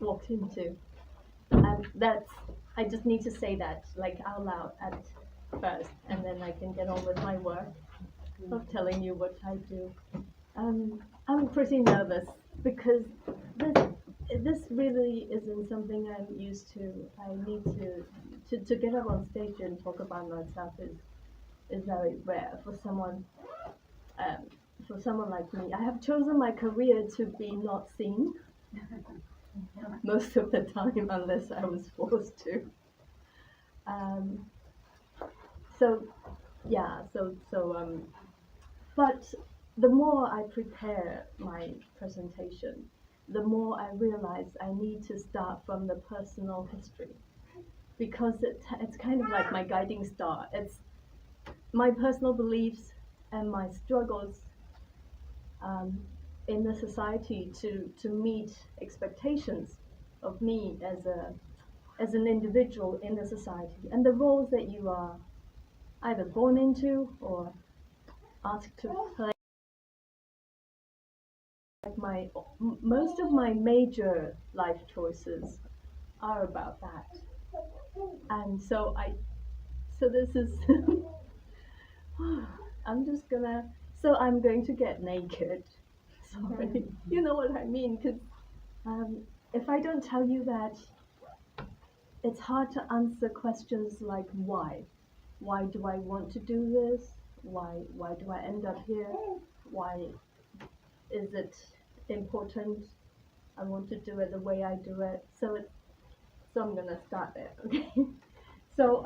walked into. I just need to say that like out loud at first, and then I can get on with my work of telling you what I do. I'm pretty nervous because this really isn't something I'm used to. I need to get up on stage and talk about myself is very rare um, for someone like me. I have chosen my career to be not seen most of the time unless I was forced to. Um, so yeah, but the more I prepare my presentation, the more I realize I need to start from the personal history because it's kind of like my guiding star. It's my personal beliefs and my struggles um, in the society to meet expectations of me as an individual in the society, and the roles that you are either born into or asked to play. Like most of my major life choices are about that, and so this is I'm just gonna I'm going to get naked. Sorry, you know what I mean, because if I don't tell you that, it's hard to answer questions like why do I want to do this, why do I end up here, why is it important I want to do it the way I do it. So I'm gonna start there, okay? So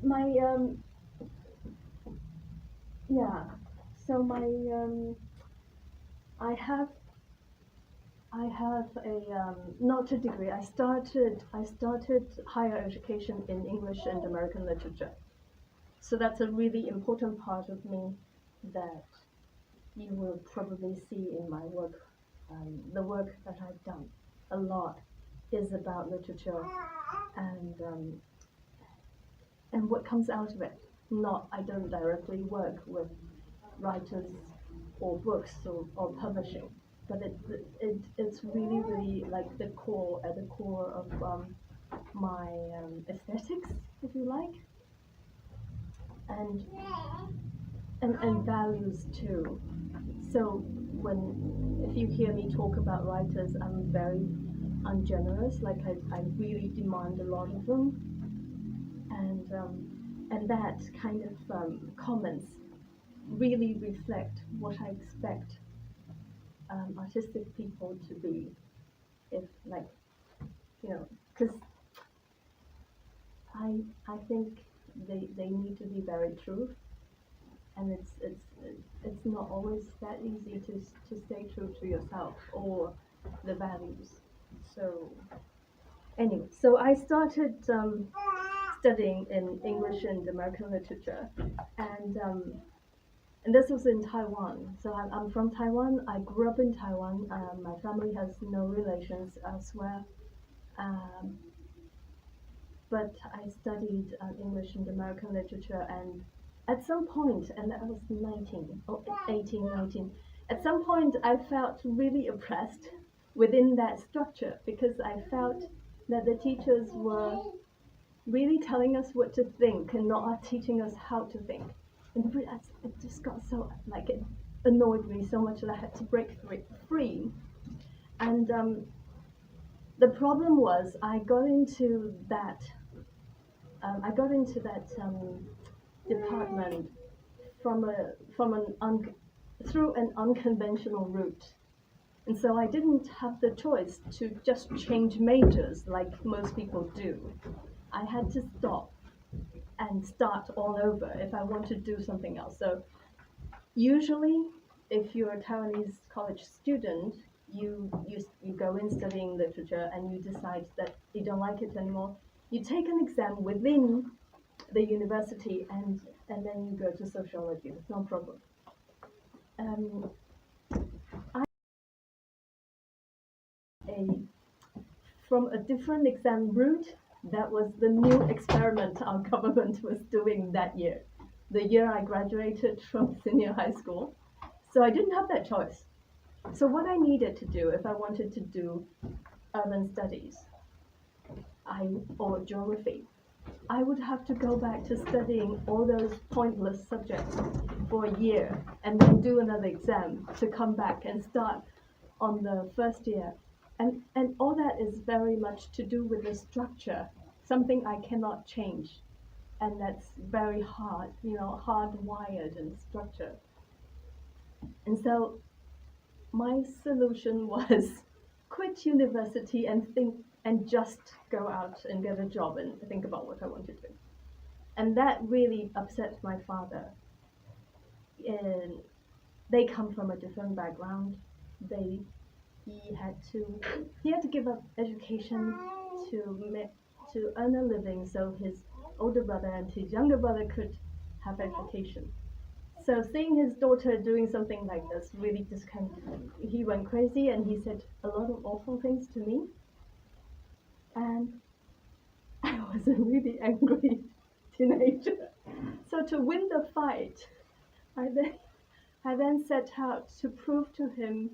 my yeah. So my I have a not a degree. I started higher education in English and American literature. So that's a really important part of me that you will probably see in my work. The work that I've done a lot is about literature and what comes out of it. I don't directly work with writers or books or publishing, but it's really like the core at the core of my aesthetics, if you like, and and values too. So if you hear me talk about writers, I'm very ungenerous. Like I really demand a lot of them, and that kind of comments really reflect what I expect artistic people to be. If like because I think they need to be very true, and it's not always that easy to stay true to yourself or the values. So anyway, so I started studying in English and American literature, and this was in Taiwan. So I'm from Taiwan. I grew up in Taiwan. My family has no relations elsewhere. Um, but I studied English and American literature, and at some point, and I was 19, or 18, 19, at some point I felt really oppressed within that structure because I felt that the teachers were really telling us what to think and not teaching us how to think. And it just got so, like, it annoyed me so much that I had to break free. And the problem was I got into that department through an unconventional route, and so I didn't have the choice to just change majors like most people do. I had to stop and start all over if I want to do something else. So usually, if you're a Taiwanese college student, you go in studying literature and you decide that you don't like it anymore. You take an exam within the university and then you go to sociology. It's no problem. From a different exam route, that was the new experiment our government was doing that year, the year I graduated from senior high school. So I didn't have that choice. So what I needed to do if I wanted to do urban studies or geography, I would have to go back to studying all those pointless subjects for a year and then do another exam to come back and start on the first year. And all that is very much to do with the structure, something I cannot change. And that's very hard, hardwired and structured. And so my solution was quit university and think and just go out and get a job and think about what I want to do. And that really upset my father. And they come from a different background. They he had to give up education to earn a living so his older brother and his younger brother could have education. So seeing his daughter doing something like this really just he went crazy and he said a lot of awful things to me. And I was a really angry teenager. So to win the fight, I then set out to prove to him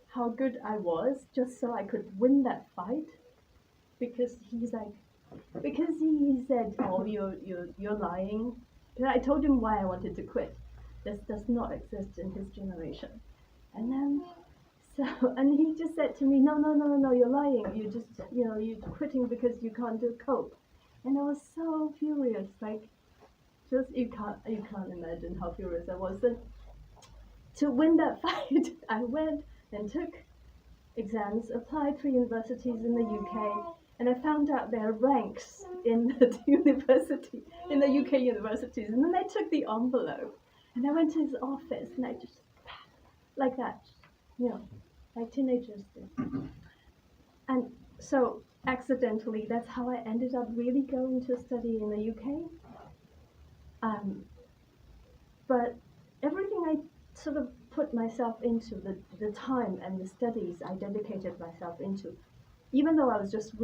how good I was, just so I could win that fight. Because he said, "Oh, you're lying." And I told him why I wanted to quit. This does not exist in his generation. And then and he just said to me, "No, no, no, no, you're lying. You just you're quitting because you can't do cope." And I was so furious, like just you can't imagine how furious I was. And to win that fight, I went and took exams, applied for universities in the UK, and I found out there are ranks in the university, in the UK universities. And then I took the envelope and I went to his office and I just, like that, like teenagers do. And so accidentally, that's how I ended up really going to study in the UK. But everything I sort of put myself into, the time and the studies I dedicated myself into, even though I was just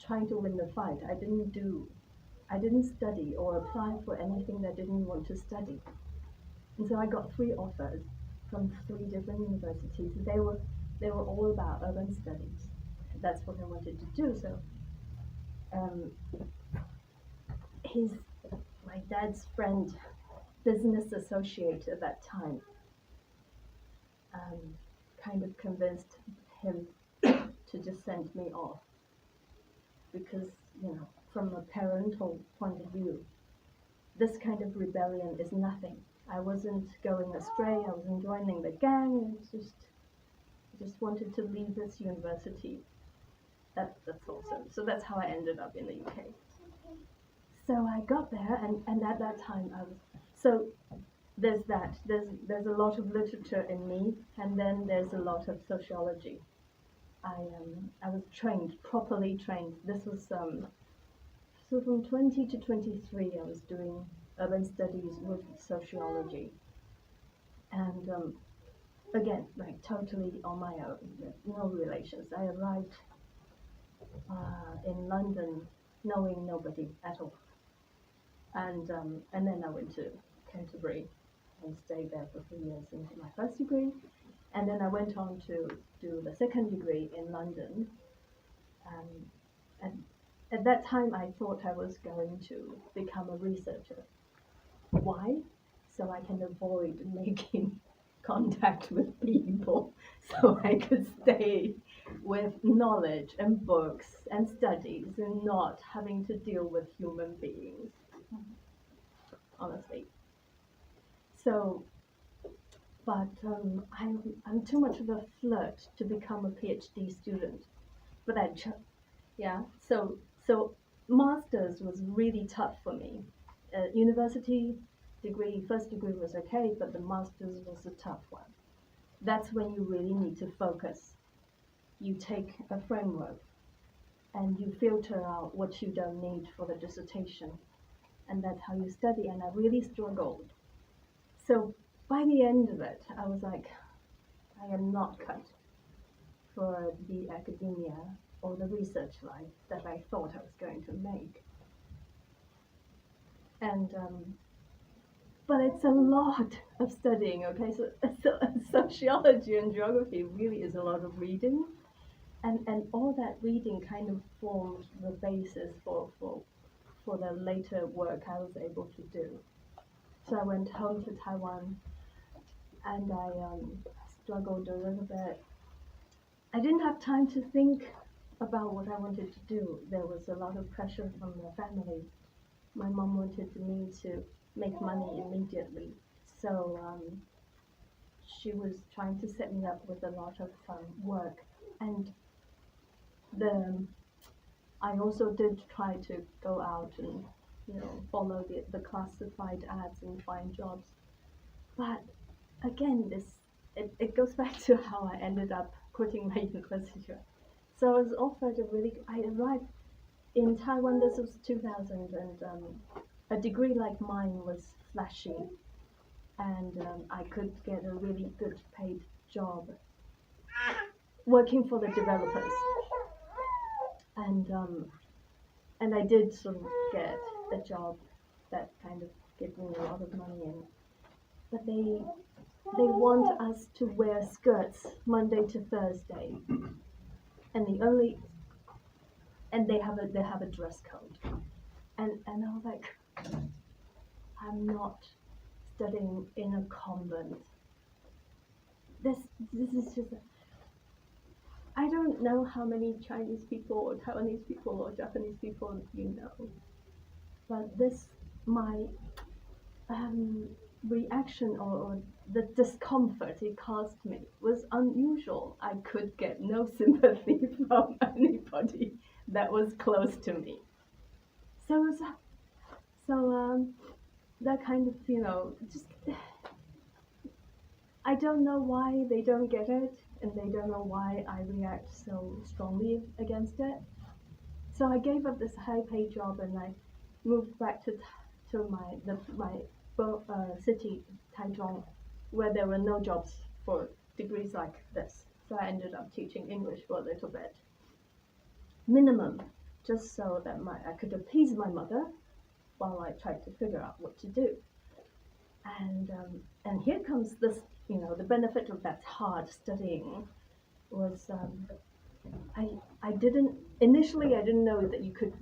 trying to win the fight, I didn't study or apply for anything that I didn't want to study. And so I got 3 offers from 3 different universities. They were all about urban studies. That's what I wanted to do. So my dad's friend, business associate at that time, kind of convinced him to just send me off because, from a parental point of view, this kind of rebellion is nothing. I wasn't going astray. I wasn't joining the gang. I just wanted to leave this university. That's awesome. So that's how I ended up in the UK. So I got there, and at that time there's that. There's a lot of literature in me, and then there's a lot of sociology. I was properly trained. This was so from 20 to 23, I was doing urban studies with sociology, and again, like totally on my own, no relations. I arrived in London knowing nobody at all, and then I went to Canterbury and stayed there for 3 years into my first degree, and then I went on to do the second degree in London. And at that time, I thought I was going to become a researcher. Why? So I can avoid making contact with people, so I could stay with knowledge and books and studies and not having to deal with human beings, honestly. So, but I'm too much of a flirt to become a PhD student. But so masters was really tough for me. University degree, first degree was okay, but the master's was a tough one. That's when you really need to focus. You take a framework and you filter out what you don't need for the dissertation, and that's how you study. And I really struggled. So by the end of it, I was like, I am not cut for the academia or the research life that I thought I was going to make. And but it's a lot of studying. Okay, so sociology and geography really is a lot of reading, and all that reading kind of formed the basis for the later work I was able to do. So I went home to Taiwan, and I struggled a little bit. I didn't have time to think about what I wanted to do. There was a lot of pressure from the family. My mom wanted me to make money immediately, so she was trying to set me up with a lot of work. And the I also did try to go out and follow the classified ads and find jobs. But again, it goes back to how I ended up quitting my university. So I was offered I arrived in Taiwan. This was 2000, and a degree like mine was flashy, and I could get a really good paid job working for the developers, and I did sort of get a job that kind of gave me a lot of money in. But they want us to wear skirts Monday to Thursday, and they have a dress code, and I was like, I'm not studying in a convent. This is just. I don't know how many Chinese people or Taiwanese people or Japanese people you know, but my reaction or the discomfort it caused me was unusual. I could get no sympathy from anybody that was close to me. So that kind of just I don't know why they don't get it, and they don't know why I react so strongly against it. So I gave up this high-paid job, and I moved back to my city, Taichung, where there were no jobs for degrees like this. So I ended up teaching English for a little bit, minimum, just so that I could appease my mother while I tried to figure out what to do. And here comes this, the benefit of that hard studying was I didn't initially I didn't know that you could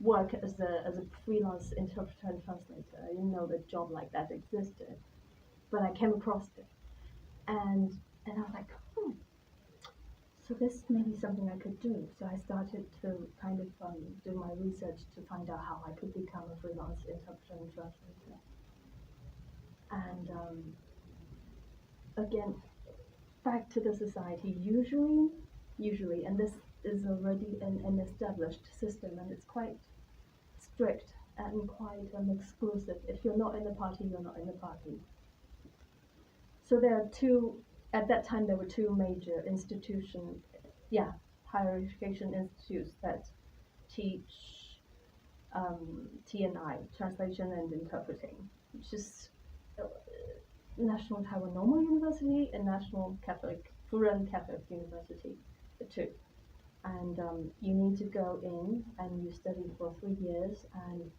work as a freelance interpreter and translator. I didn't know that job like that existed, but I came across it, and I was like, so this may be something I could do. So I started to kind of do my research to find out how I could become a freelance interpreter and translator. And again, back to the society. Usually, and this is already an established system, and it's quite strict and quite exclusive. If you're not in the party, you're not in the party. So at that time there were two major institutions, higher education institutes that teach T&I, translation and interpreting, which is National Taiwan Normal University and National Furen Catholic University, the two. And you need to go in and you study for 3 years, and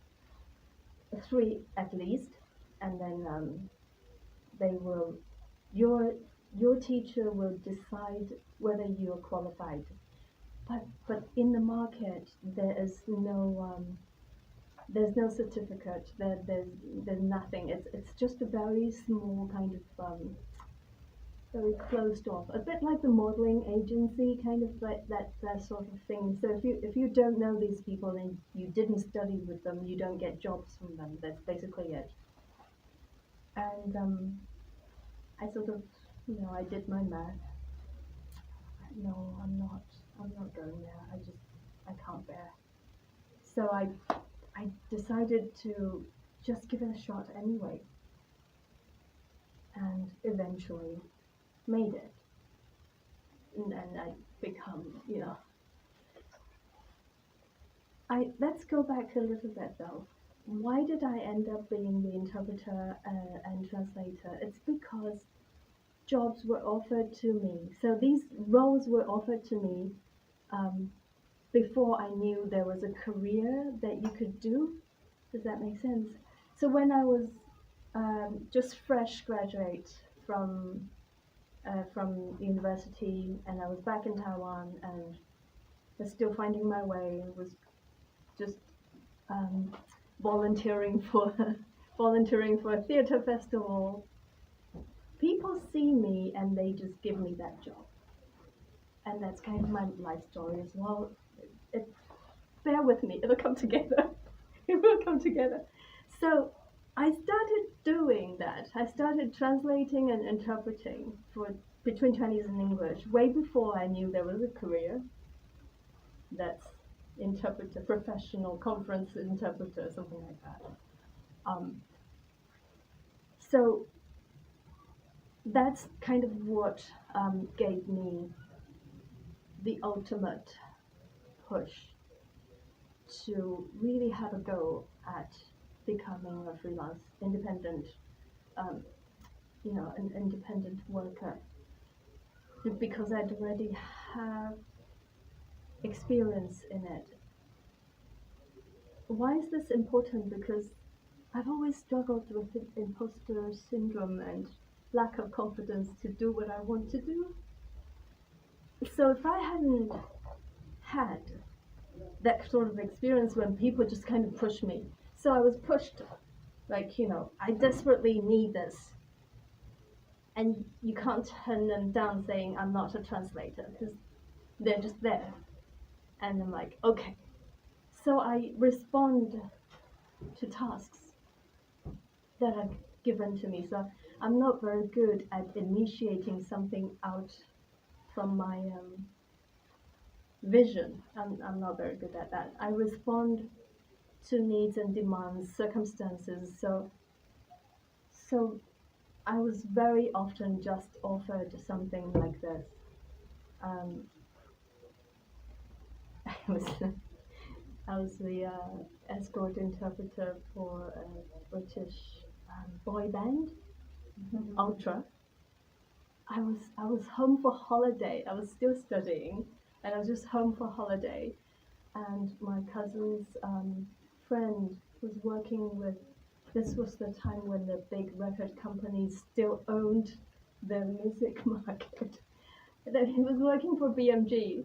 3 at least, and then they will your teacher will decide whether you are qualified. But in the market there is there's no certificate. There's nothing. It's just a very small kind of very closed off, a bit like the modeling agency, kind of like that sort of thing. So if you don't know these people and you didn't study with them, you don't get jobs from them. That's basically it. And I sort of, I did my math. No, I'm not going there. I can't bear. So I decided to just give it a shot anyway, and eventually made it. And then I become, let's go back a little bit though. Why did I end up being the interpreter and translator? It's because jobs were offered to me. So these roles were offered to me before I knew there was a career that you could do. Does that make sense? So when I was just fresh graduate from university, and I was back in Taiwan and was still finding my way. Was just um, volunteering for volunteering for a theater festival. People see me and they just give me that job, and that's kind of my life story as well. It, bear with me, it'll come together. It will come together. So I started doing that. I started translating and interpreting for between Chinese and English way before I knew there was a career that's interpreter, professional conference interpreter, something like that. Um, so that's kind of what gave me the ultimate push to really have a go at becoming a freelance, independent, um, an independent worker, because I'd already have experience in it. Why is this important? Because I've always struggled with imposter syndrome and lack of confidence to do what I want to do. So if I hadn't had that sort of experience when people just kind of push me, so I was pushed, like, I desperately need this. And you can't turn them down saying I'm not a translator because they're just there. And I'm like, okay. So I respond to tasks that are given to me. So I'm not very good at initiating something out from my vision. I'm not very good at that. I respond to needs and demands, circumstances. So I was very often just offered something like this. I was I was the escort interpreter for a British boy band, Ultra. I was home for holiday. I was still studying, and I was just home for holiday. And my cousin's friend was working with. This was the time when the big record companies still owned the music market. And then he was working for BMG,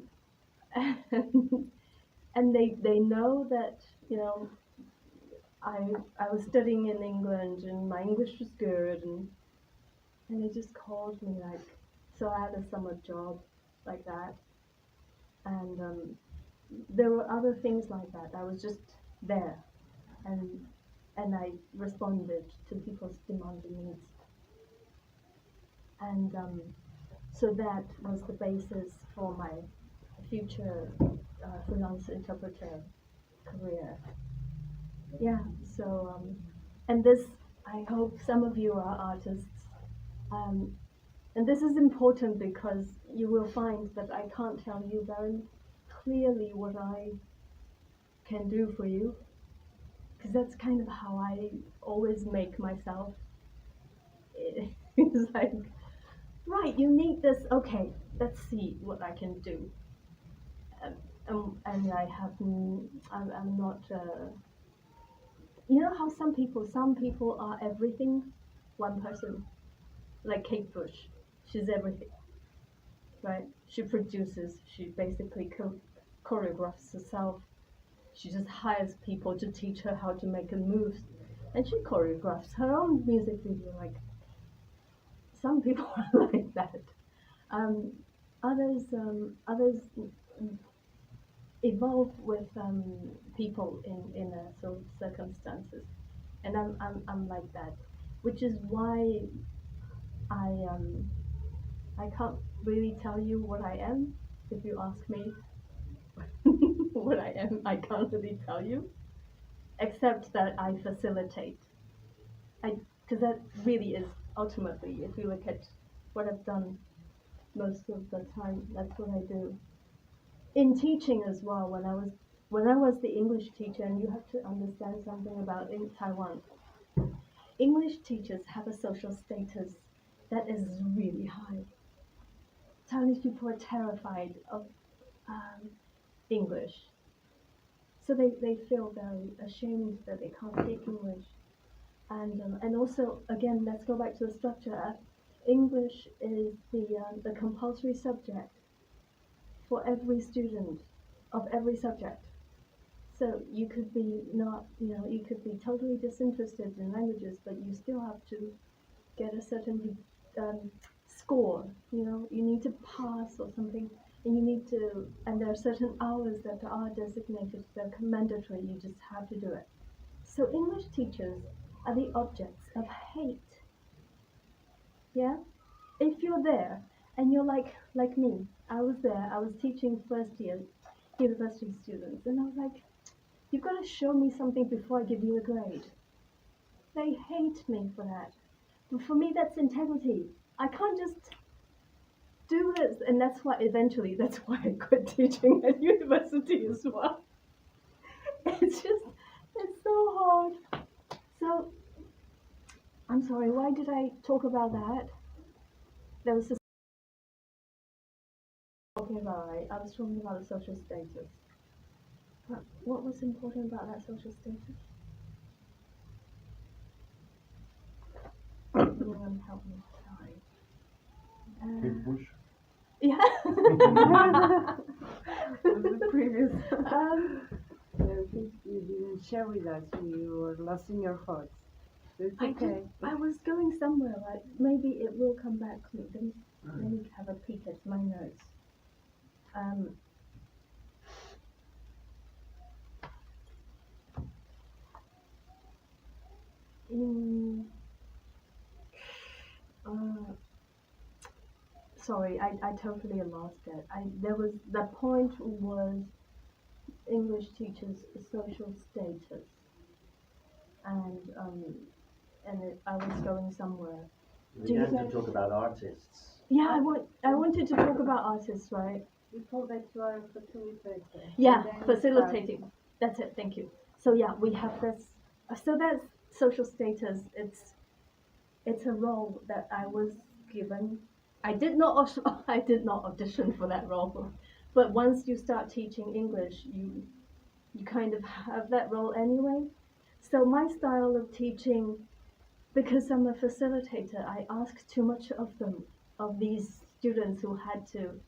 and they know that I was studying in England and my English was good, and they just called me, like, so I had a summer job like that, and there were other things like that. I was just there, and I responded to people's demands and needs, and so that was the basis for my future freelance interpreter career. Yeah, so and this, I hope some of you are artists, um, and this is important because you will find that I can't tell you very clearly what I can do for you, because that's kind of how I always make myself. It's like, right, you need this, okay, let's see what I can do. And I have, I'm not, how some people are everything. One person, like Kate Bush, she's everything, right? She produces, she basically choreographs herself. She just hires people to teach her how to make a move, and she choreographs her own music video. Like, some people are like that. Um, others evolve with people in sort of circumstances, and I'm like that, which is why I I can't really tell you what I am. If you ask me what I am, I can't really tell you, except that I facilitate. Because that really is ultimately, if you look at what I've done most of the time, that's what I do. In teaching as well, when I was the English teacher, and you have to understand something about in Taiwan, English teachers have a social status that is really high. Chinese people are terrified of English, so they feel very ashamed that they can't speak English. And also again, let's go back to the structure. English is the compulsory subject for every student of every subject. So you could be not, you could be totally disinterested in languages, but you still have to get a certain score. You need to pass or something, and and there are certain hours that are designated, they're mandatory. You just have to do it. So English teachers are the objects of hate. Yeah, if you're there and you're like me, I was there. I was teaching first year university students, and I was like, you've got to show me something before I give you a grade. They hate me for that. But for me, that's integrity. I can't just do this, and that's why I quit teaching at university as well. It's so hard. So I'm sorry, why did I talk about that? There was this talking about, right? I was talking about the social status. But what was important about that social status? Help me, sorry. Big push. Yeah. The previous. I think you didn't share with us. You were lost in your thoughts. It's okay. I was going somewhere, like maybe it will come back to me. Let me have a peek at my notes. Um, in, uh, Sorry, I totally lost it. The point was English teachers' social status, and I was going somewhere. We had to talk about artists. Yeah, I wanted to talk about artists, right? You told that you are a facilitator. Yeah, facilitating. That's it. Thank you. So yeah, we have this. So that's social status. It's a role that I was given. I did not I did not audition for that role, but once you start teaching English, you kind of have that role anyway. So my style of teaching, because I'm a facilitator, I ask too much of them, of these students who had to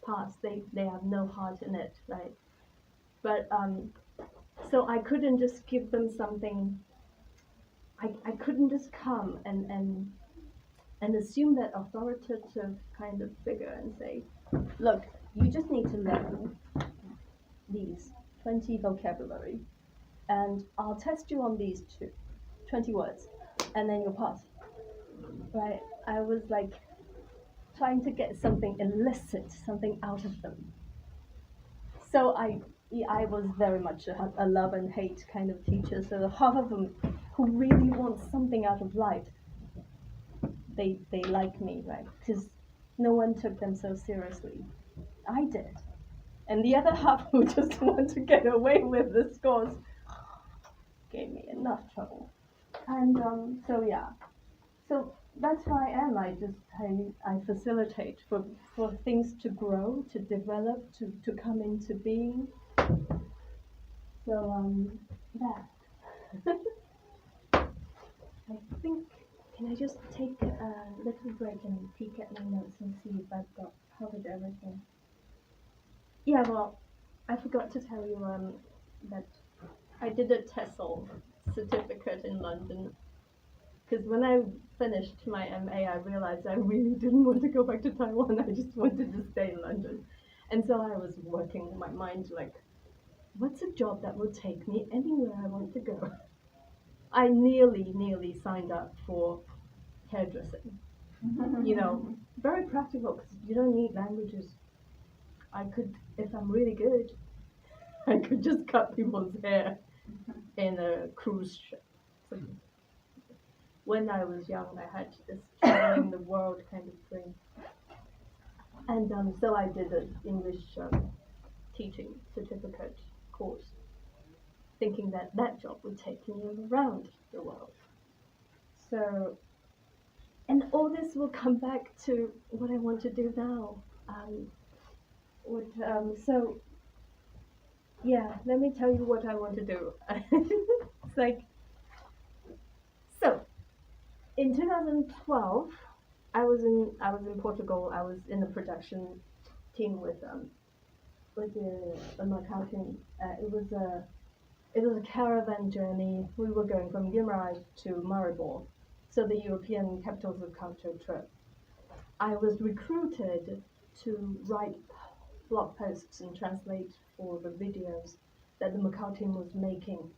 pass. They have no heart in it, right? But so I couldn't just give them something. I couldn't just come and assume that authoritative kind of figure and say, look, you just need to learn these 20 vocabulary, and I'll test you on these 20 words, and then you'll pass. Right? I was like trying to get something, elicit something out of them. So I was very much a love and hate kind of teacher. So half of them who really want something out of life, they like me, right? Because no one took them so seriously. I did. And the other half who just want to get away with the scores gave me enough trouble. And so yeah. So that's who I am. I facilitate for things to grow, to develop, to come into being. So that. I think, can I just take a little break and peek at my notes and see if I've got covered everything? Yeah, well, I forgot to tell you that I did a TESOL certificate in London, because when I finished my MA, I realized I really didn't want to go back to Taiwan. I just wanted to stay in London. And so I was working in my mind like, what's a job that will take me anywhere I want to go? I nearly signed up for hairdressing. Very practical because you don't need languages. I could, if I'm really good, I could just cut people's hair in a cruise ship. So when I was young, I had this traveling the world kind of dream. And so I did an English teaching certificate course, thinking that that job would take me around the world. So, and all this will come back to what I want to do now. So, yeah, let me tell you what I want to do. It's like, so In 2012, I was in Portugal. I was in the production team with the Macau team. It was a caravan journey. We were going from Guimarães to Maribor, so the European capitals of culture trip. I was recruited to write blog posts and translate for the videos that the Macau team was making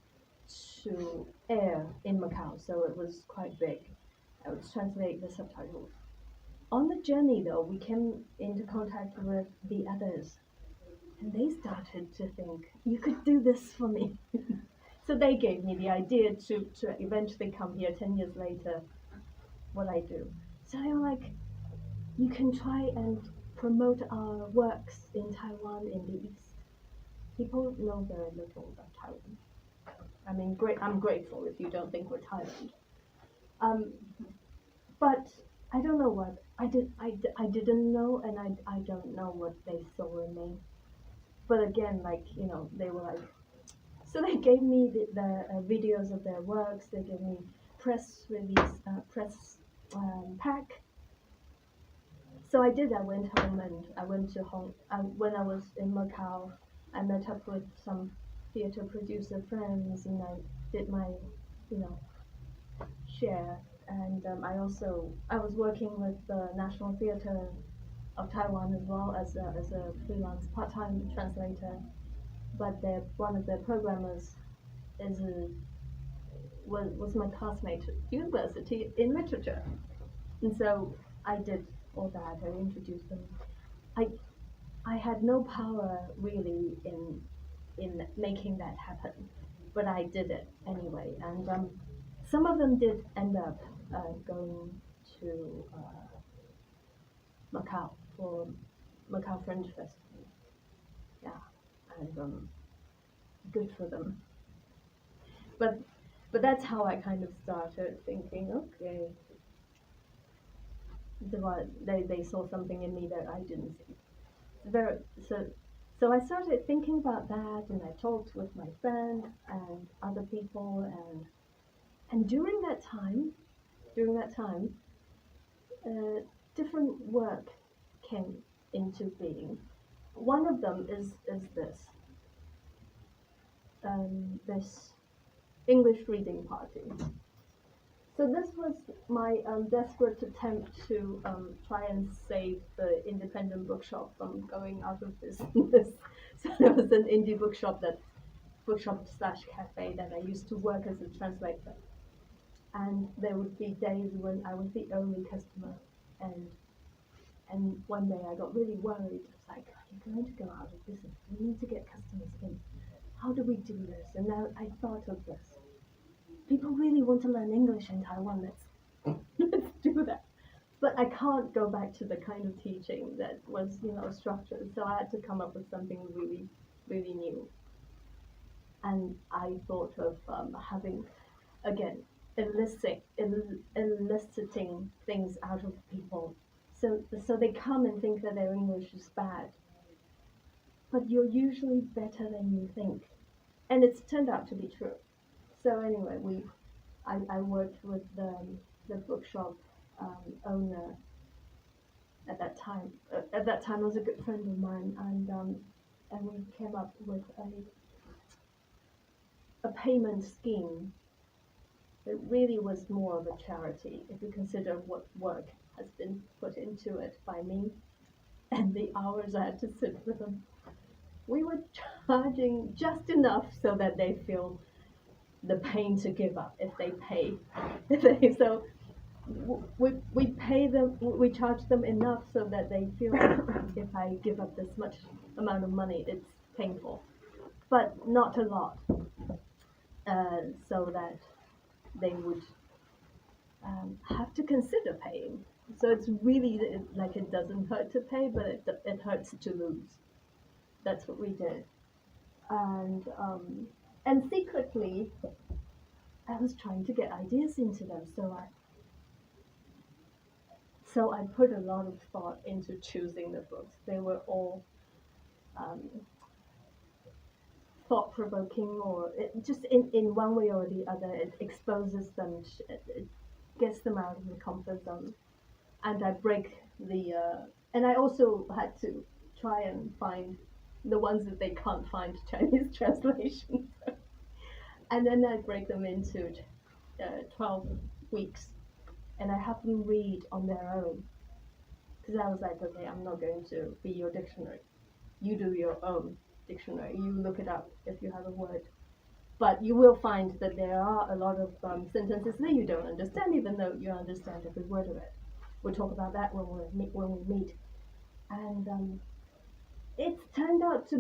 to air in Macau, so it was quite big. I would translate the subtitles. On the journey, though, we came into contact with the others, and they started to think, you could do this for me. So they gave me the idea to eventually come here 10 years later, what I do. So they were like, you can try and promote our works in Taiwan in the East. People know very little about Taiwan. I mean, I'm grateful if you don't think we're Thailand. Um, but I don't know what I didn't know, and I don't know what they saw in me. But again, like they were like, so they gave me the videos of their works. They gave me press release, press pack. So I did. I went home and I went to Hong. When I was in Macau, I met up with some theater producer friends, and I did my, you know, share. And I was working with the National Theater of Taiwan as well as a freelance part-time translator. But one of their programmers is was my classmate at university in literature, and so I did all that. I introduced them. I I had no power really in making that happen, but I did it anyway. And some of them did end up going to Macau for Macau Fringe Festival. Yeah, and good for them. But that's how I kind of started thinking. Okay, they saw something in me that I didn't see. Very so so I started thinking about that, and I talked with my friends and other people, and during that time uh, different work came into being. One of them is this English reading party. So this was my desperate attempt to try and save the independent bookshop from going out of business. So there was an indie bookshop slash cafe that I used to work as a translator, and there would be days when I was the only customer, and one day I got really worried. I was like, "You're going to go out of business. We need to get customers in. How do we do this?" And now I thought of this. People really want to learn English in Taiwan. Let's do that. But I can't go back to the kind of teaching that was, structured. So I had to come up with something really, really new. And I thought of having, again, eliciting things out of people. So they come and think that their English is bad, but you're usually better than you think, and it's turned out to be true. So anyway, I worked with the bookshop owner at that time. At that time, was a good friend of mine, and we came up with a payment scheme. It really was more of a charity if you consider what work has been put into it by me and the hours I had to sit with them. We were charging just enough so that they feel the pain to give up if they pay. So we pay them, we charge them enough so that they feel like if I give up this much amount of money, it's painful, but not a lot, so that they would have to consider paying. So it's really like it doesn't hurt to pay, but it hurts to lose. That's what we did, and secretly, I was trying to get ideas into them. So I put a lot of thought into choosing the books. They were all um, thought-provoking, or just in one way or the other, it exposes them. gets them out of the comfort zone, and I break and I also had to try and find the ones that they can't find Chinese translations, and then I break them into 12 weeks, and I have them read on their own, because I was like, okay, I'm not going to be your dictionary. You do your own dictionary. You look it up if you have a word. But you will find that there are a lot of sentences that you don't understand, even though you understand every word of it. We'll talk about that when we meet. And it's turned out to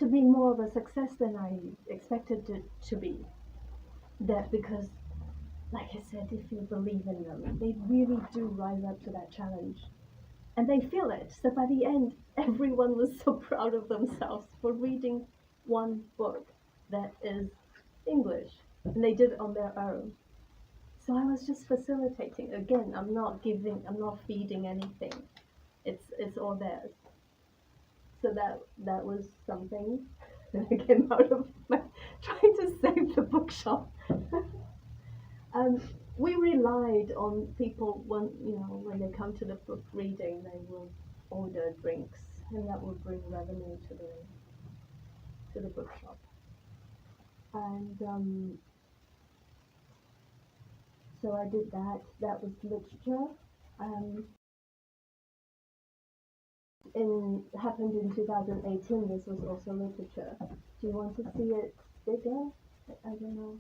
be more of a success than I expected it to be. That because, like I said, if you believe in them, they really do rise up to that challenge. And they feel it. So by the end, everyone was so proud of themselves for reading one book that is English, and they did it on their own. So I was just facilitating. Again, I'm not feeding anything. It's all theirs. So that was something that came out of my trying to save the bookshop. um, we relied on people when they come to the book reading, they will order drinks, and that will bring revenue to the bookshop. And so I did that. That was literature. Happened in 2018. This was also literature. Do you want to see it bigger? I don't know.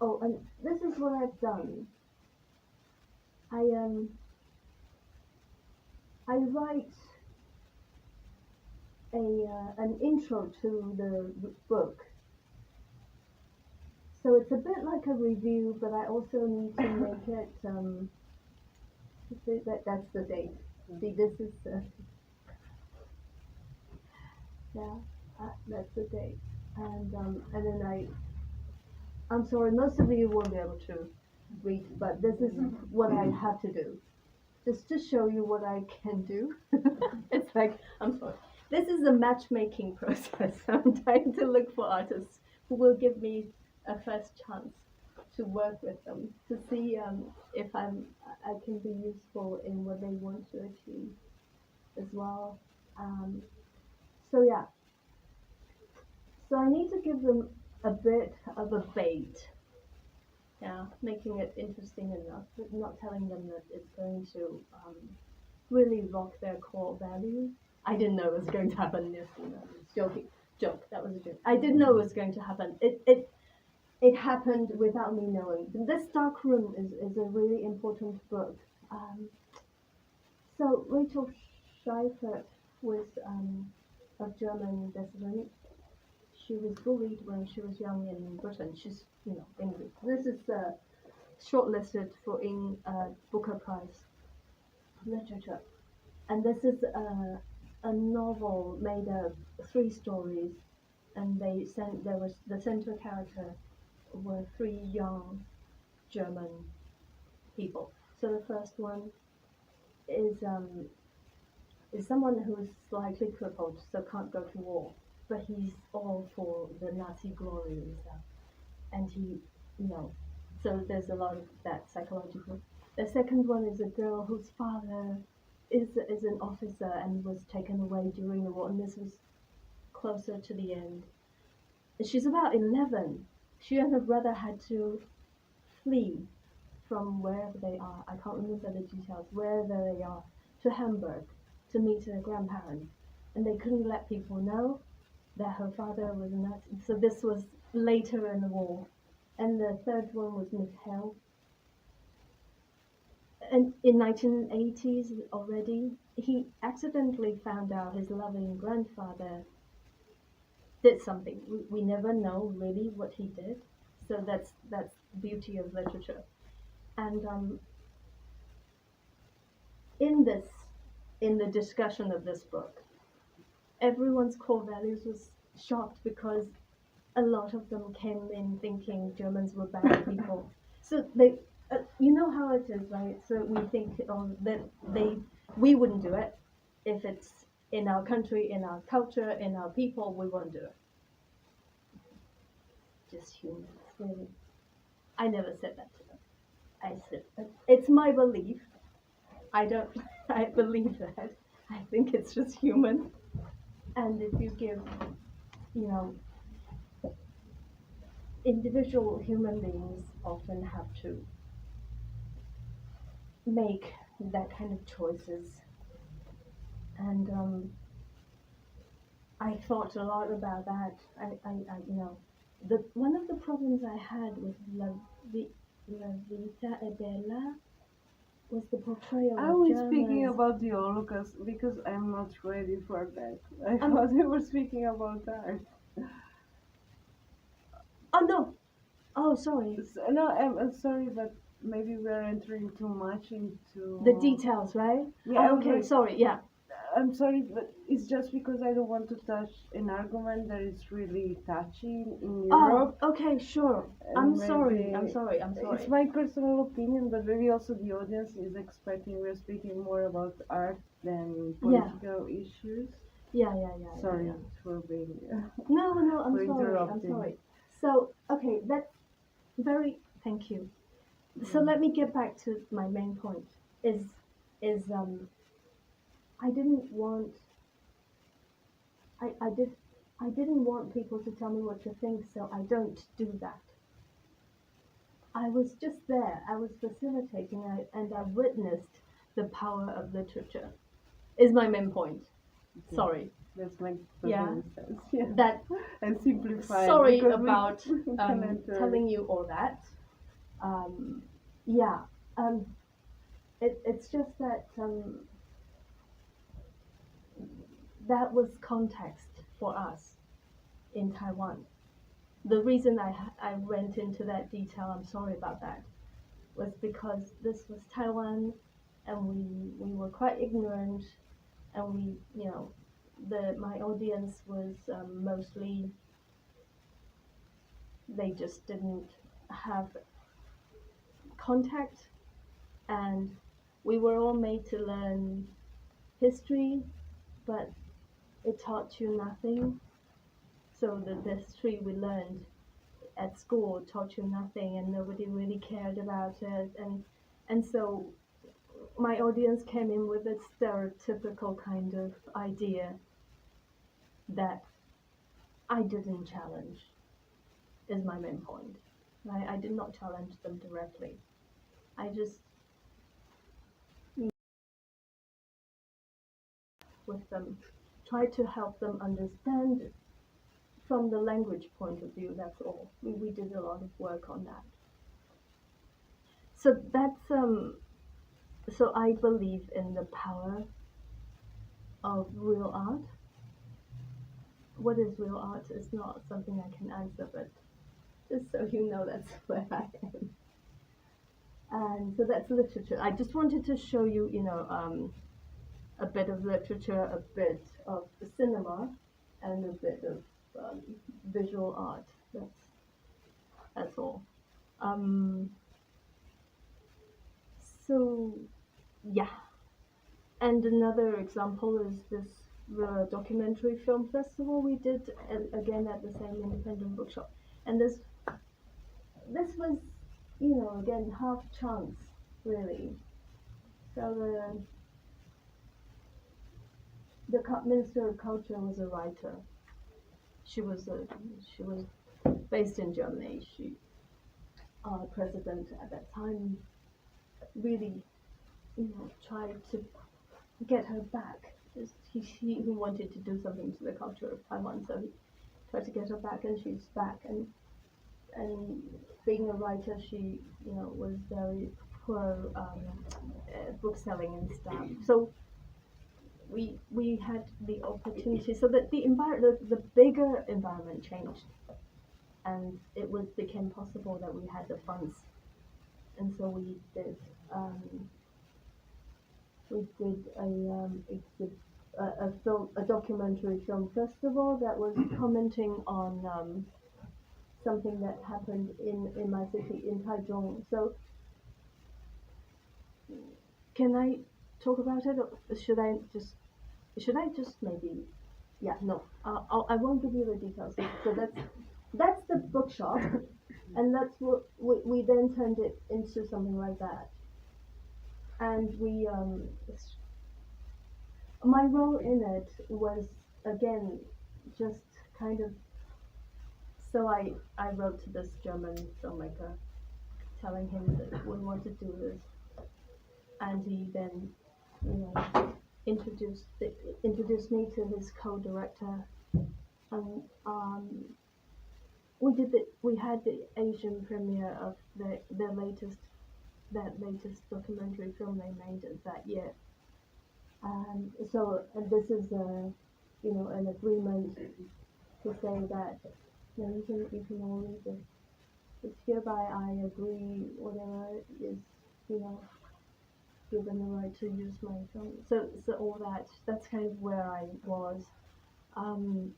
Oh, and this is what I've done. I write an intro to the book. So it's a bit like a review, but I also need to make it. That's the date. See, this is yeah, that's the date. And then I'm sorry, most of you won't be able to read, but this is what I have to do, just to show you what I can do. It's like, I'm sorry. This is a matchmaking process. I'm trying to look for artists who will give me a first chance to work with them, to see if I can be useful in what they want to achieve as well. So yeah, so I need to give them a bit of a bait, yeah, making it interesting enough, but not telling them that it's going to really rock their core values. I didn't know it was going to happen. Yes, joke. That was a joke. I didn't know it was going to happen. It happened without me knowing. This Dark Room is a really important book. So Rachel Scheifert was a German dissident. She was bullied when she was young in Britain. She's, English. This is shortlisted for Booker Prize literature, and this is a novel made of 3 stories, and the central character were 3 young German people. So the first one is someone who is slightly crippled, so can't go to war, but he's all for the Nazi glory and stuff. And so there's a lot of that psychological. The second one is a girl whose father is an officer and was taken away during the war, and this was closer to the end. She's about 11. She and her brother had to flee from wherever they are. I can't remember the details. Wherever they are, to Hamburg to meet her grandparents, and they couldn't let people know that her father was a Nazi. So this was later in the war. And the third one was Miss Hell. And in 1980s already, he accidentally found out his loving grandfather did something. We never know really what he did. So that's the beauty of literature. And in the discussion of this book, everyone's core values was shocked, because a lot of them came in thinking Germans were bad people. So they, you know how it is, right? So we think that we wouldn't do it if it's in our country, in our culture, in our people. We won't do it. Just humans, really. I never said that to them. I said, it's my belief. I don't, I believe that. I think it's just human. And if you give, you know, individual human beings often have to make that kind of choices. And I thought a lot about that. You know, one of the problems I had with La Vita e Bella was the portrayal I of was Germans. speaking about the Holocaust because I'm not ready for that. I Um, thought we were speaking about art. Oh no! Oh, sorry. No, I'm sorry, but maybe we're entering too much into The details, right? Yeah, Oh, okay. Sorry. Yeah. I'm sorry, but it's just because I don't want to touch an argument that is really touchy in Oh, Europe. okay. Sure. And I'm sorry. I'm maybe sorry. I'm it's sorry. my personal opinion, but maybe also the audience is expecting we're speaking more about art than Yeah. political issues. Yeah. Yeah. Yeah. Sorry Yeah. for being No. No. I'm for sorry. I'm interrupting. sorry. So, okay. That's very. Thank you. So let me get back to my main point. Is I didn't want. I did. I didn't want people to tell me what to think, so I don't do that. I was just there. I was facilitating, and I witnessed the power of literature. Is my main point. Okay. Sorry. That makes Yeah. total sense. Yeah. That. And simplify. Sorry because about we can enter. telling you all that. Yeah. Um, it's just that that was context for us in Taiwan. The reason I went into that detail, I'm sorry about that, was because this was Taiwan, and we were quite ignorant, and we, you know, my audience was mostly, they just didn't have contact, and we were all made to learn history, but it taught you nothing. So the history we learned at school taught you nothing, and nobody really cared about it, and so my audience came in with a stereotypical kind of idea that I didn't challenge, is my main point. Right? I did not challenge them directly. I just with them tried to help them understand from the language point of view. That's all. We did a lot of work on that. So that's so I believe in the power of real art. What is real art is not something I can answer, but just so you know, that's where I am. And so that's literature. I just wanted to show you, you know, a bit of literature, a bit of cinema, and a bit of visual art. That's all. Um, so yeah, and another example is this documentary film festival we did again at the same independent bookshop, and this was, you know, again half chance really. So the Minister of Culture was a writer. She was based in Germany. She president at that time really, you know, tried to get her back. He wanted to do something to the culture of Taiwan, so he tried to get her back, and she's back. And being a writer, she, you know, was very pro book selling and stuff. So we had the opportunity, so that the bigger environment changed, and it became possible that we had the funds, and so we did a documentary film festival that was commenting on something that happened in my city, in Taichung. So can I talk about it, or should I just maybe, yeah, no, I won't give you the details. So that's the bookshop. And that's what we then turned it into something like that. And my role in it was again just kind of so I wrote to this German filmmaker telling him that we want to do this, and he then you know introduced me to his co-director, and we had the Asian premiere of their latest documentary film they made that year. And this is an agreement to say that you can all read this. It's hereby I agree whatever is you know given the right to use my film. So all that's kind of where I was. Um,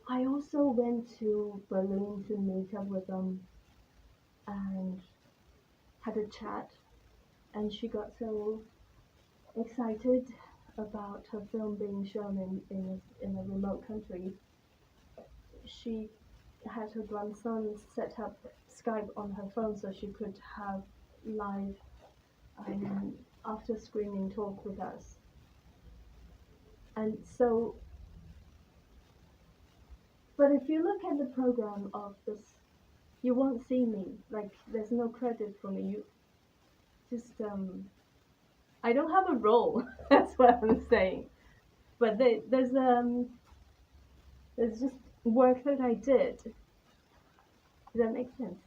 I also went to Berlin to meet up with them and had a chat, and she got so excited about her film being shown in a remote country. She had her grandson set up Skype on her phone so she could have live after screening talk with us. And so, but if you look at the program of this, you won't see me. Like, there's no credit for me. You just, I don't have a role. That's what I'm saying. But there's just work that I did. Does that make sense?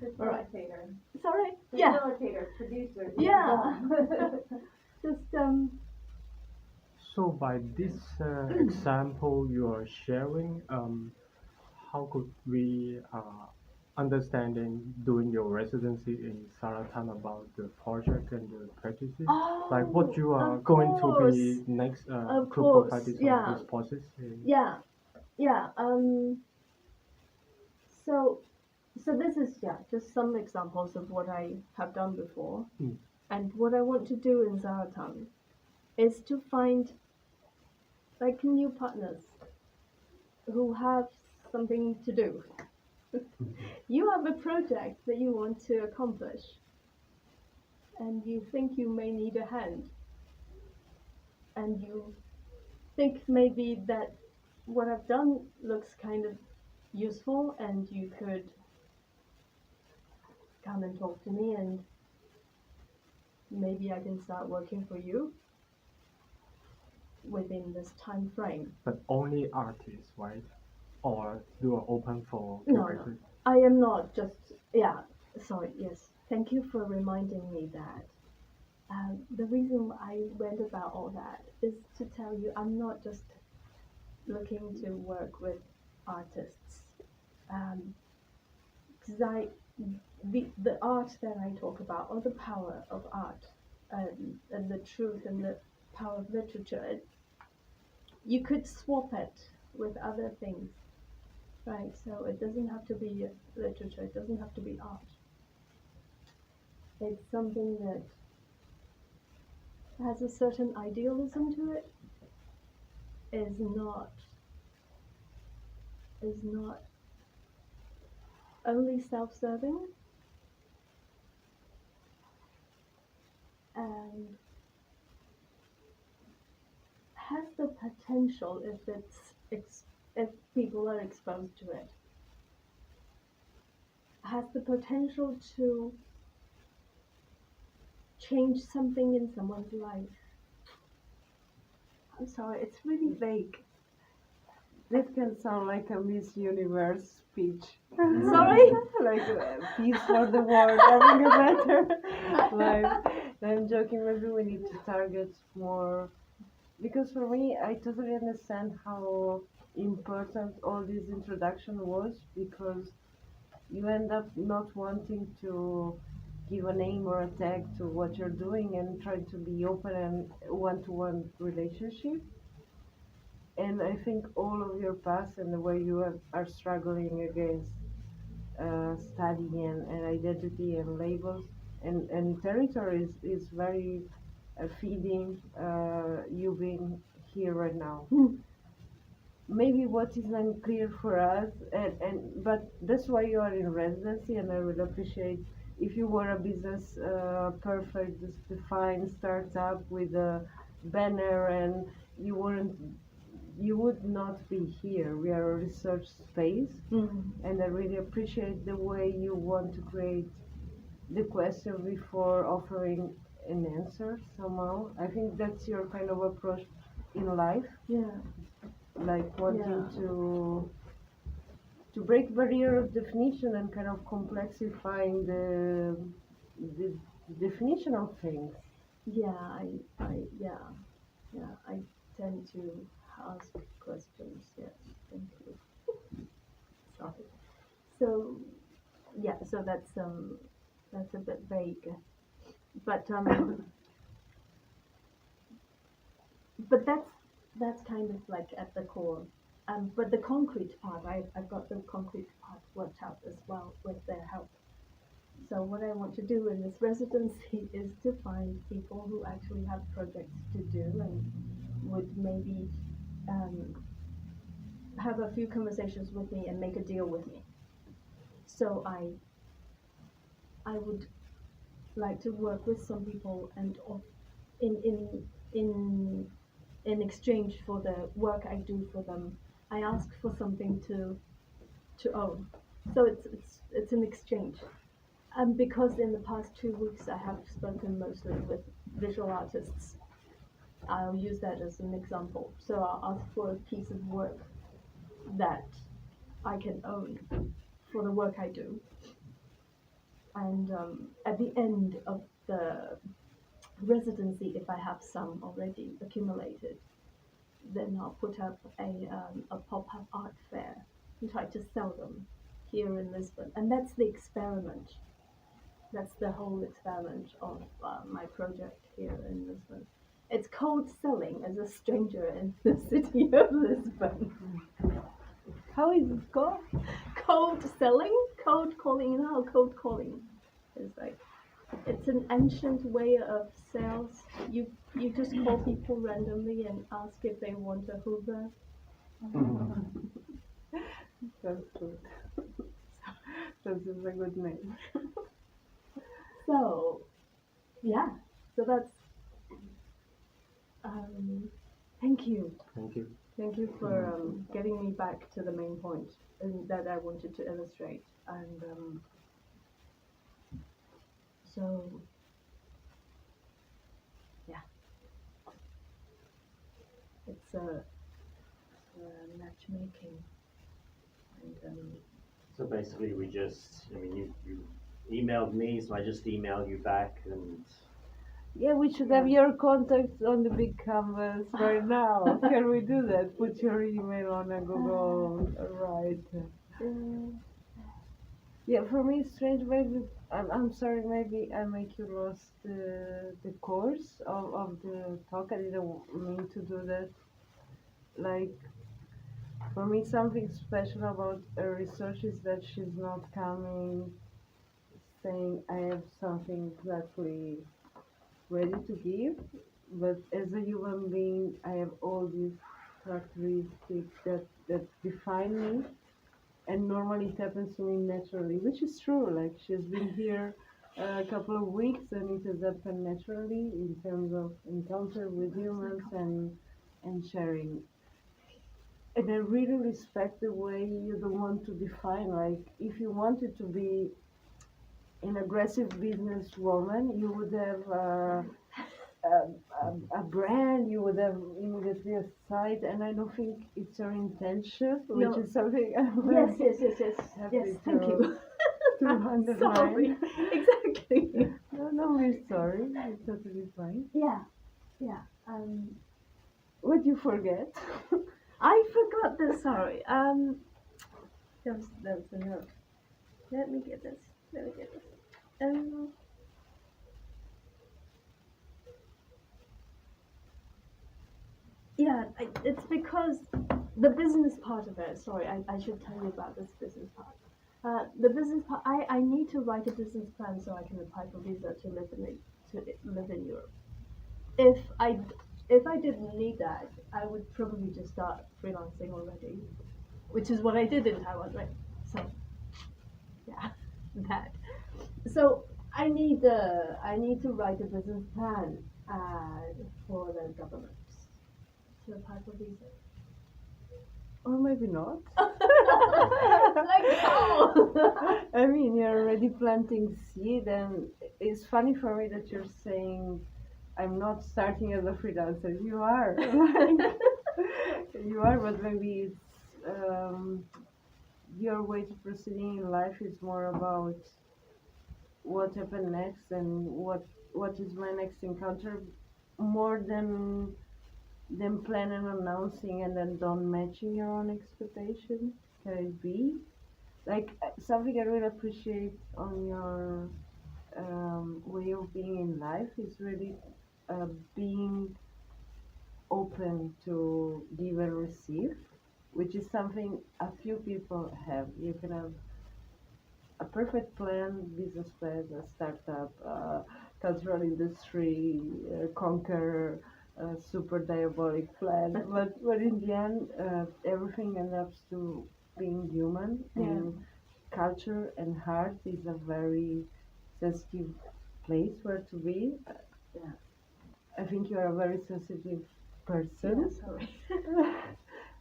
Facilitator. Sorry? Yeah. Facilitator, producer. Yeah. Just, So by this example you are sharing, how could we understanding doing your residency in Zaratan about the project and the practices? Like what you are of going to course. be next Of to course, provide this yeah. on this process? Yeah. Yeah. So this is just some examples of what I have done before. Mm. And what I want to do in Zaratan is to find like new partners who have something to do. You have a project that you want to accomplish, and you think you may need a hand, and you think maybe that what I've done looks kind of useful, and you could come and talk to me, and maybe I can start working for you within this time frame. But only artists, right? Or you are open for No, curation? I am not just, sorry, yes. Thank you for reminding me that. The reason I went about all that is to tell you I'm not just looking to work with artists. Because the art that I talk about, or the power of art, and the truth and the power of literature, you could swap it with other things, right? So it doesn't have to be literature, it doesn't have to be art. It's something that has a certain idealism to it, is not only self-serving, and has the potential, if people are exposed to it, has the potential to change something in someone's life. I'm sorry, it's really vague. That can sound like a Miss Universe speech. Sorry? Like peace for the world, having a better life. I'm joking, maybe we need to target more. Because for me, I totally understand how important all this introduction was, because you end up not wanting to give a name or a tag to what you're doing and try to be open and one-to-one relationship. And I think all of your past and the way you are struggling against study and identity and labels and territory is very feeding you being here right now. maybe what is unclear for us, and but that's why you are in residency, and I would appreciate if you were a business perfect, just defined startup with a banner, and you weren't, you would not be here. We are a research space, and I really appreciate the way you want to create the question before offering an answer somehow. I think that's your kind of approach in life, Yeah. like wanting Yeah. to break barrier of definition and kind of complexifying the definition of things. Yeah. Yeah. Yeah. I tend to ask questions. Yes. Thank you. Sorry. So yeah. So that's a bit vague, but but that's kind of like at the core. But the concrete part, I've got the concrete part worked out as well with their help. So what I want to do in this residency is to find people who actually have projects to do and would maybe um, have a few conversations with me and make a deal with me. So I would like to work with some people and in in in in exchange for the work I do for them, I ask for something to own. So it's an exchange. Because in the past 2 weeks I have spoken mostly with visual artists. I'll use that as an example. So I'll ask for a piece of work that I can own for the work I do. And at the end of the residency, if I have some already accumulated, then I'll put up a pop-up art fair and try to sell them here in Lisbon. And that's the experiment. That's the whole experiment of my project here in Lisbon. It's called selling as a stranger in the city of Lisbon. How is it called? Cold selling, cold calling. You know how cold calling is like. It's an ancient way of sales. You just call people randomly and ask if they want a Hoover. That's good. This is a good name. So yeah, so that's thank you. Thank you. Thank you for getting me back to the main point and that I wanted to illustrate. And so, yeah, it's a matchmaking. And So basically, I mean, you emailed me, so I just emailed you back, and Yeah, we should have your contacts on the big canvas right now. Can we do that? Put your email on a Google, right? Yeah, for me it's strange. Maybe I'm sorry. Maybe I make you lost the course of the talk. I didn't mean to do that. Like for me, something special about her research is that she's not coming saying I have something exactly ready to give, but as a human being, I have all these characteristics that define me, and normally it happens to me naturally, which is true. Like she's been here a couple of weeks, and it has happened naturally in terms of encounter with humans and sharing. And I really respect the way you don't want to define. Like if you wanted to be an aggressive businesswoman, you would have. A brand, you would have immediately a site, and I don't think it's your intention, which No. is something yes. happy Yes, thank you. to Sorry. underline. Exactly. No, we're sorry. It's totally fine. Yeah. What you forget? I forgot this. Sorry. There was a note. Let me get this. Um, yeah, it's because the business part of it. Sorry, I should tell you about this business part. The business part. I need to write a business plan so I can apply for visa to live in Europe. If I if I didn't need that, I would probably just start freelancing already, which is what I did in Taiwan, right? So yeah, that. So I need to write a business plan for the government to apply for visa. Or maybe not. Like how? I mean, you're already planting seed, and it's funny for me that you're saying I'm not starting as a freelancer. You are, like, you are, but maybe it's your way to proceeding in life is more about what happened next and what is my next encounter, more than plan and announcing and then don't matching your own expectation. Can it be? Like something I really appreciate on your way of being in life is really being open to give and receive, which is something a few people have. You can have a perfect plan, business plan, a startup, cultural industry, conquer a super diabolic plan, but in the end, everything ends up to being human, and culture and heart is a very sensitive place where to be. Yeah. I think you are a very sensitive person, Yeah, sorry.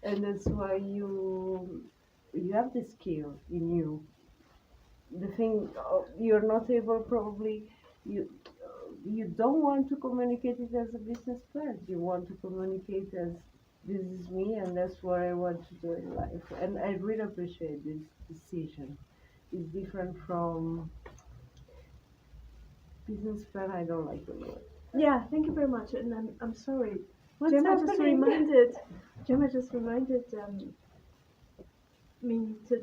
and that's why you have the skill in you. The thing you're not able, probably you you don't want to communicate it as a business plan. You want to communicate as this is me and that's what I want to do in life. And I really appreciate this decision. It's different from business plan. I don't like the word. Yeah, thank you very much. And I'm sorry. What's Gemma happening? just reminded me to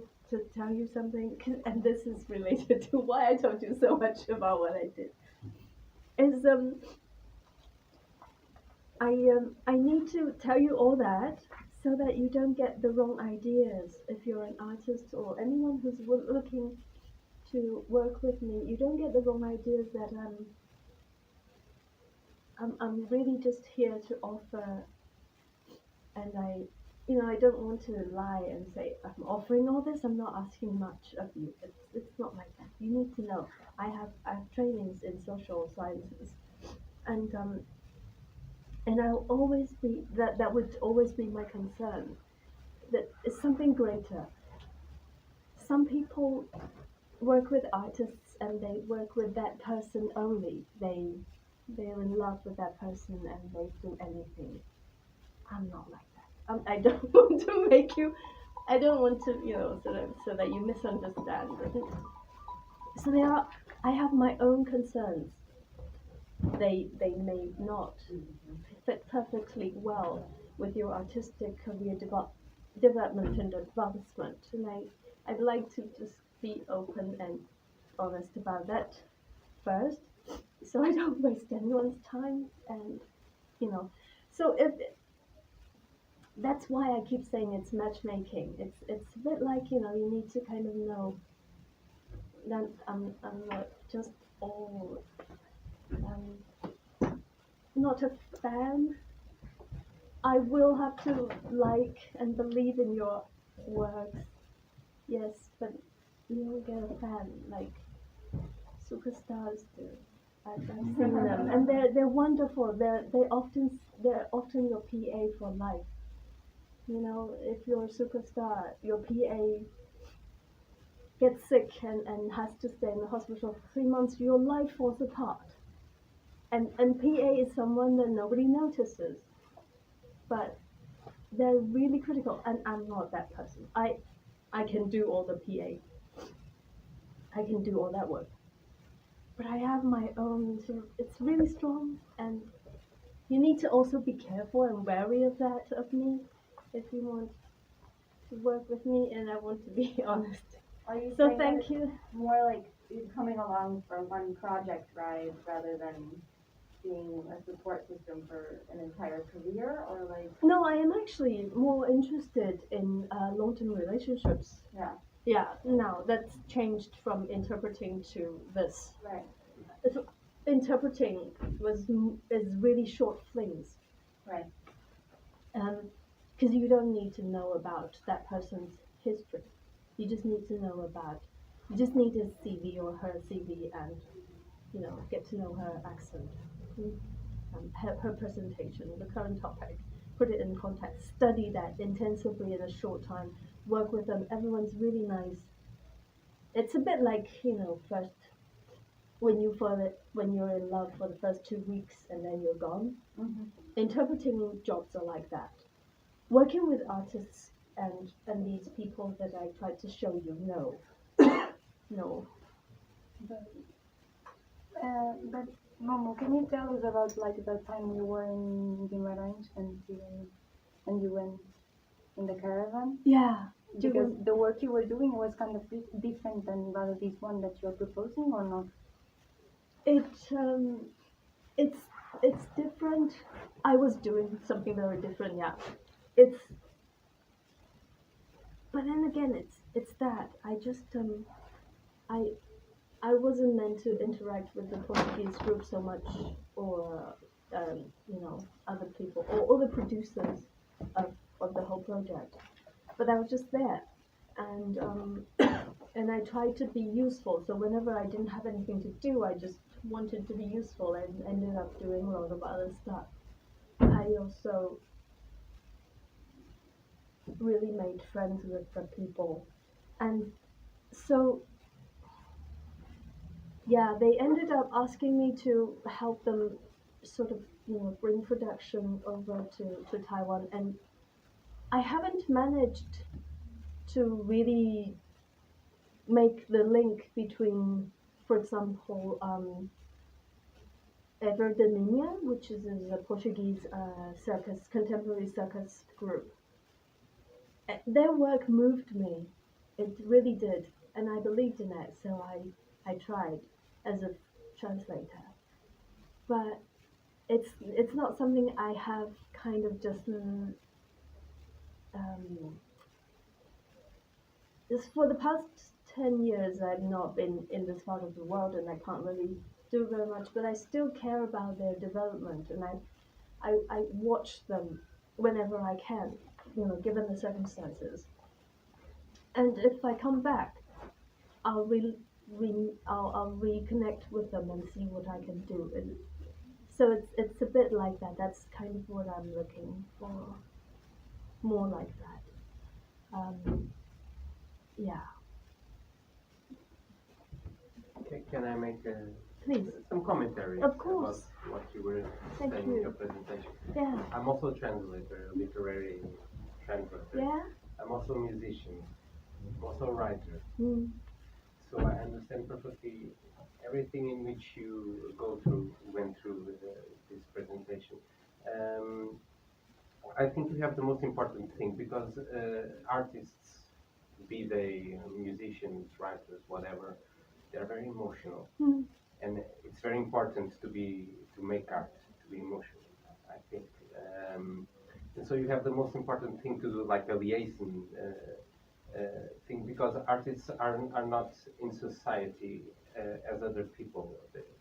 tell you something, and this is related to why I told you so much about what I did. Is I need to tell you all that so that you don't get the wrong ideas if you're an artist or anyone who's looking to work with me. You don't get the wrong ideas that I'm really just here to offer, and I don't want to lie and say I'm offering all this. I'm not asking much of you. It's not like that. You need to know. I have trainings in social sciences, and I'll always be that would always be my concern. That it's something greater. Some people work with artists and they work with that person only. They're in love with that person and they do anything. I'm not like that. I don't want to make you. I don't want to, so that you misunderstand. So there are. I have my own concerns. They may not fit perfectly well with your artistic career development and advancement, and I'd like to just be open and honest about that first, so I don't waste anyone's time, and you know, so if that's why I keep saying it's matchmaking. It's a bit like you need to kind of know that I'm not just all not a fan. I will have to like and believe in your works, yes, but you don't get a fan like superstars do. I've seen them, and they're wonderful. They're often your PA for life. If you're a superstar, your PA gets sick and has to stay in the hospital for 3 months, your life falls apart. And PA is someone that nobody notices, but they're really critical. And I'm not that person. I can do all the PA. I can do all that work. But I have my own sort of. It's really strong, and you need to also be careful and wary of that of me if you want to work with me, and I want to be honest. Are you So saying thank that you. it's more like you coming along for one project ride rather than being a support system for an entire career, or like No, I am actually more interested in long-term relationships. yeah, Yeah, no, that's changed from interpreting to this. right, Interpreting is really short flings. Right. Because you don't need to know about that person's history. You just need to know about. You just need his CV or her CV, and get to know her accent, mm, her presentation, the current topic, put it in context, study that intensively in a short time, work with them. Everyone's really nice. It's a bit like first when you're in love for the first 2 weeks and then you're gone. Mm-hmm. Interpreting jobs are like that. Working with artists and these people that I tried to show you, no, no. But Momo, can you tell us about like the time you were in Guimarães and you went in the caravan? Yeah. Because the work you were doing was kind of different than rather this one that you're proposing, or not? It's it's different. I was doing something very different, yeah. It's but then again, it's that I just I I wasn't meant to interact with the Portuguese group so much, or other people, or all the producers of the whole project. But I was just there, and and I tried to be useful. So whenever I didn't have anything to do, I just wanted to be useful and ended up doing a lot of other stuff. I also really made friends with the people, and so yeah, they ended up asking me to help them sort of bring production over to Taiwan, and I haven't managed to really make the link between, for example, Everdeminha, which is a Portuguese circus, contemporary circus group. Their work moved me. It really did, and I believed in it, so I tried as a translator. But it's not something I have kind of just for the past 10 years. I've not been in this part of the world, and I can't really do very much. But I still care about their development, and I watch them whenever I can, given the circumstances. And if I come back, I'll reconnect with them and see what I can do. And so it's a bit like that. That's kind of what I'm looking for, more like that. Yeah, Can I make please. some commentary Of about course. what you were Thank saying you. in your presentation? Yeah, I'm also a translator, a literary translator. yeah. I'm also a musician. I'm also a writer. Mm. So I understand perfectly everything in which you went through this presentation. Um, I think we have the most important thing because artists, be they musicians, writers, whatever, they're very emotional, Mm. and it's very important to make art to be emotional. I think, and so you have the most important thing to do, like a liaison thing, because artists are not in society as other people.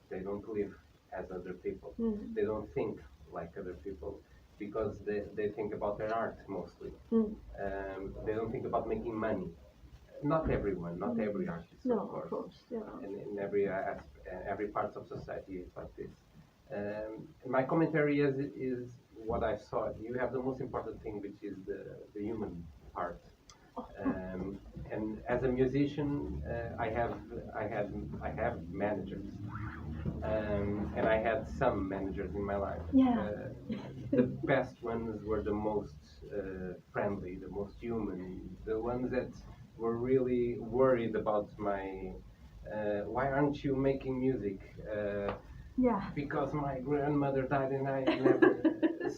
They don't live as other people. Mm. They don't think like other people because they think about their art mostly. Mm. They don't think about making money. Not everyone, not every artist, No, of course. yeah. And in every part of society is like this. My commentary is what I saw. You have the most important thing, which is the human part. And as a musician, I have managers, and I had some managers in my life. Yeah. The best ones were the most friendly, the most human, the ones that were really worried about my. Why aren't you making music? Yeah. Because my grandmother died and I never.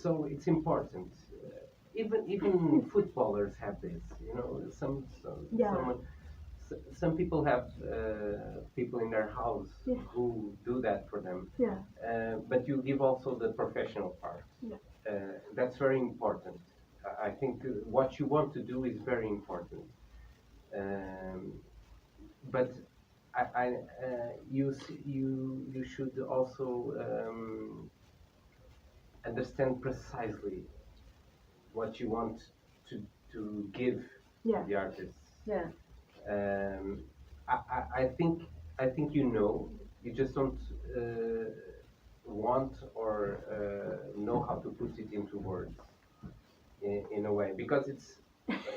So it's important. Even footballers have this, Yeah. Some people have people in their house Yeah. who do that for them, Yeah. but you give also the professional part. Yeah. That's very important. I think what you want to do is very important. But you should also understand precisely what you want to give Yeah. the artists. Yeah. I think you know. You just don't want or know how to put it into words in a way, because it's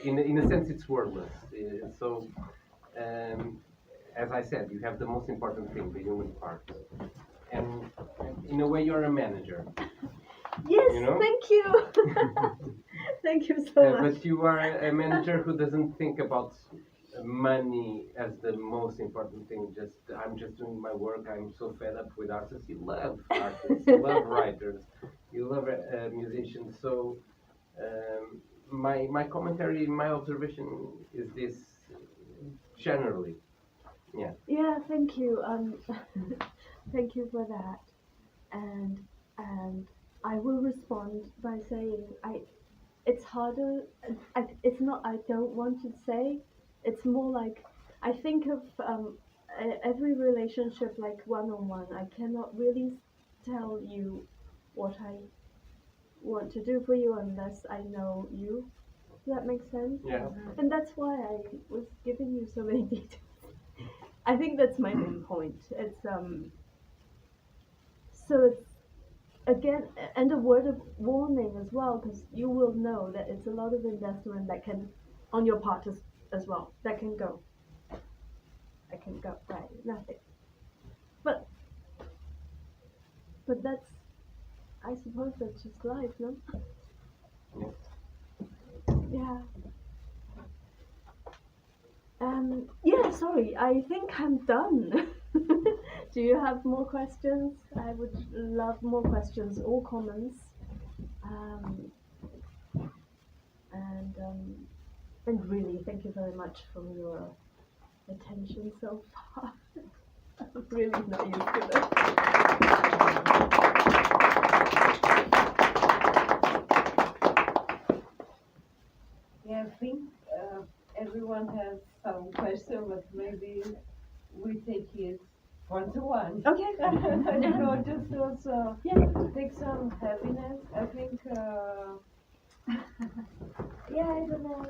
in a sense it's wordless. So as I said, you have the most important thing, the human part, and in a way you're a manager. Yes, You know? thank you. Thank you so much. But you are a manager who doesn't think about money as the most important thing. Just I'm just doing my work. I'm so fed up with artists. You love artists. You love writers. You love musicians. So my commentary, my observation is this generally. Yeah. Yeah, thank you. Thank you for that. And I will respond by saying it's harder. It's not I don't want to say. It's more like I think of every relationship like one-on-one. I cannot really tell you what I want to do for you unless I know you. Does that make sense? Yeah. And that's why I was giving you so many details. I think that's my main point. It's so it's again and a word of warning as well, because you will know that it's a lot of investment that can on your part as well that can go. I can go right, nothing. But that's I suppose that's just life, no? Yeah. Yeah, sorry, I think I'm done. Do you have more questions? I would love more questions or comments. Um, and really, thank you very much for your attention so far. I'm really not used to this. Yeah, I think everyone has some question, but maybe we take it one to one. Okay. You know, just to also Yeah. take some heaviness. I think, yeah, I don't know.